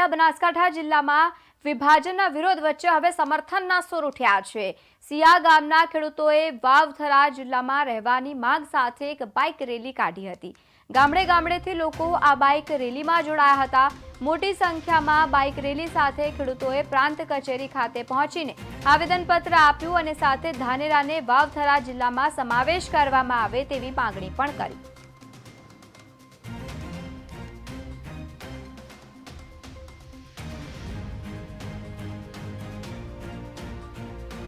બનાસકાંઠા જિલ્લામાં વિભાજનના વિરોધ વચ્ચે હવે સમર્થનના સૂર ઉઠ્યા છે। સિયા ગામના ખેડૂતોએ વાવથરા જિલ્લામાં રહેવાની માંગ સાથે એક બાઇક રેલી કાઢી હતી। ગામડે ગામડેથી લોકો આ બાઇક રેલીમાં જોડાયા હતા। મોટી સંખ્યામાં બાઇક રેલી સાથે ખેડૂતોએ પ્રાંત કચેરી ખાતે પહોંચીને આવેદનપત્ર આપ્યું અને સાથે ધાનેરાને વાવથરા જિલ્લામાં સમાવેશ કરવામાં આવે તેવી માંગણી પણ કરી।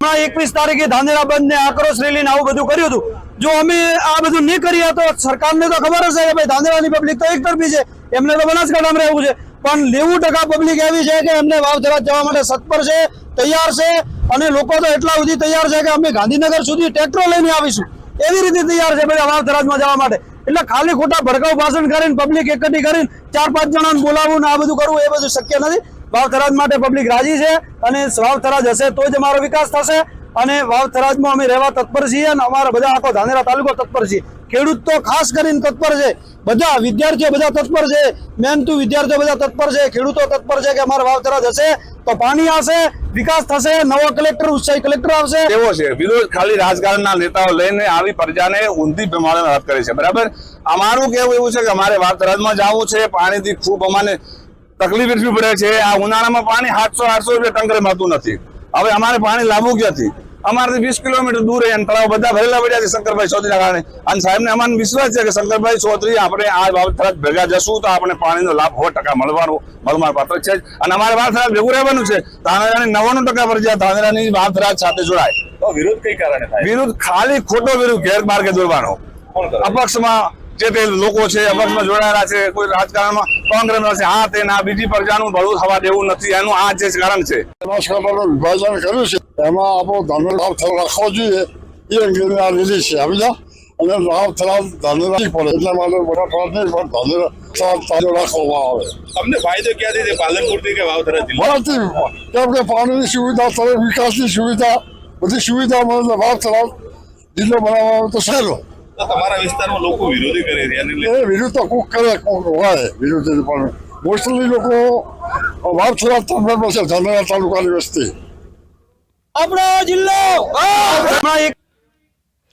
हमारा 21 तारीखे धानेरा बंद ने आक्रोश रैली ने आवुं बधुं कर्युं हतुं। जो अमे आ बधुं नहीं करीए तो सरकार ने तो खबर हशे के भाई धानेरानी पब्लिक तो एक तरफी छे, एमने तो बनासकांठामां रहेवुं छे, पण 90% पब्लिक एवी छे के एमने वावथरा जवा माटे सत्पर छे, तैयार छे अने लोको तो एटला सुधी तैयार छे के अमे गांधीनगर सुधी ट्रेक्टर लईने आवीशुं एवी रीते तैयार छे भाई वावथराजमां जवा माटे। એટલે ખાલી ખોટા ભડકાઉ ભાષણ કરીને પબ્લિક એકઠી કરીને 4-5 જણાને બોલાવવું ને આ બધું કરવું એ બધું શક્ય નથી। વાવથરાજ માટે પબ્લિક રાજી છે અને વાવથરાજ હશે તો જ અમારો વિકાસ થશે અને વાવથરાજમાં અમે રહેવા તત્પર છીએ અને અમારા બધા આખો ધાનેરા તાલુકો તત્પર છે। ખેડૂત તો ખાસ કરીને તત્પર છે, બધા વિદ્યાર્થીઓ બધા તત્પર છે, મહેનતુ વિદ્યાર્થીઓ બધા તત્પર છે, ખેડૂતો તત્પર છે કે અમારો વાવથરાજ હશે તો પાણી આવશે, વિકાસ થશે, નવો કલેક્ટર ઉત્સાહી કલેક્ટર આવશે। એવો છે વિરોધ ખાલી રાજકારણના નેતાઓ લઈને આવી પ્રજાને ઊંધી પ્રમાણે વાત કરે છે। બરાબર, અમારું કહેવું એવું છે કે અમારે વાવથરાજમાં જવું છે, પાણીથી ખૂબ અમારે તકલીફ એટલી પડે છે। આ ઉનાળામાં પાણી 700-800 રૂપિયા ટંકરે મળતું નથી। હવે અમારે પાણી લાવવું ક્યાંથી? અમારાથી 20 કિલોમીટર દૂર તળાવ બધા ભરેલા પડ્યા છે શંકરભાઈ ચૌધરીના કારણે। અને સાહેબને અમને વિશ્વાસ છે કે શંકરભાઈ ચૌધરી આપણે આ વાવથરાજ ભેગા જશું તો આપણે પાણીનો લાભ 100% મળવા પાત્ર છે જ। અને અમારે વાવથરાજ ભેગું રહેવાનું છે। ધાનેરાની 99% ફરજિયાત ધાનેરાની વાવથરાજ સાથે જોડાય। તો વિરોધ કઈ કારણે થાય? વિરોધ ખાલી ખોટો વિરોધ ગેરમાર્ગે દોરવાનો। અપક્ષમાં જે તે લોકો છે અપક્ષમાં જોડાયેલા છે, કોઈ રાજકારણમાં કોંગ્રેસમાં છે, હા તે ના બીજી પ્રજાનું ભલું થવા દેવું નથી, એનું આ જે કારણ છે। બનાસકાંઠાનું વિભાજન કર્યું છે એમાં આપણો ધાનેરા રાખવો જોઈએ એ અંગેની આ રેલી છે સમજ્યા। અને વાવથરા ધાનેરા પડે એટલા માટે બનાસકાંઠ નહીં પણ ધાનેરા રાખવામાં આવે। તમને ફાયદો ક્યાંથી છે પાલનપુરથી કે વાવથરા જિલ્લા? કેમ કે પાણીની સુવિધા, સડક વિકાસની સુવિધા, બધી સુવિધા મળે વાવથરા જિલ્લો બનાવવા આવે તો સહેલો। તમારા વિસ્તારમાં લોકો વિરોધી કરે છે એ વિરોધ તો કોક કરે કોક હોય વિરોધી, પણ મોસ્ટલી લોકો વાવથરા તાલુકામાં છે, ધાનેરા તાલુકાની વસ્તી। આપણો જિલ્લો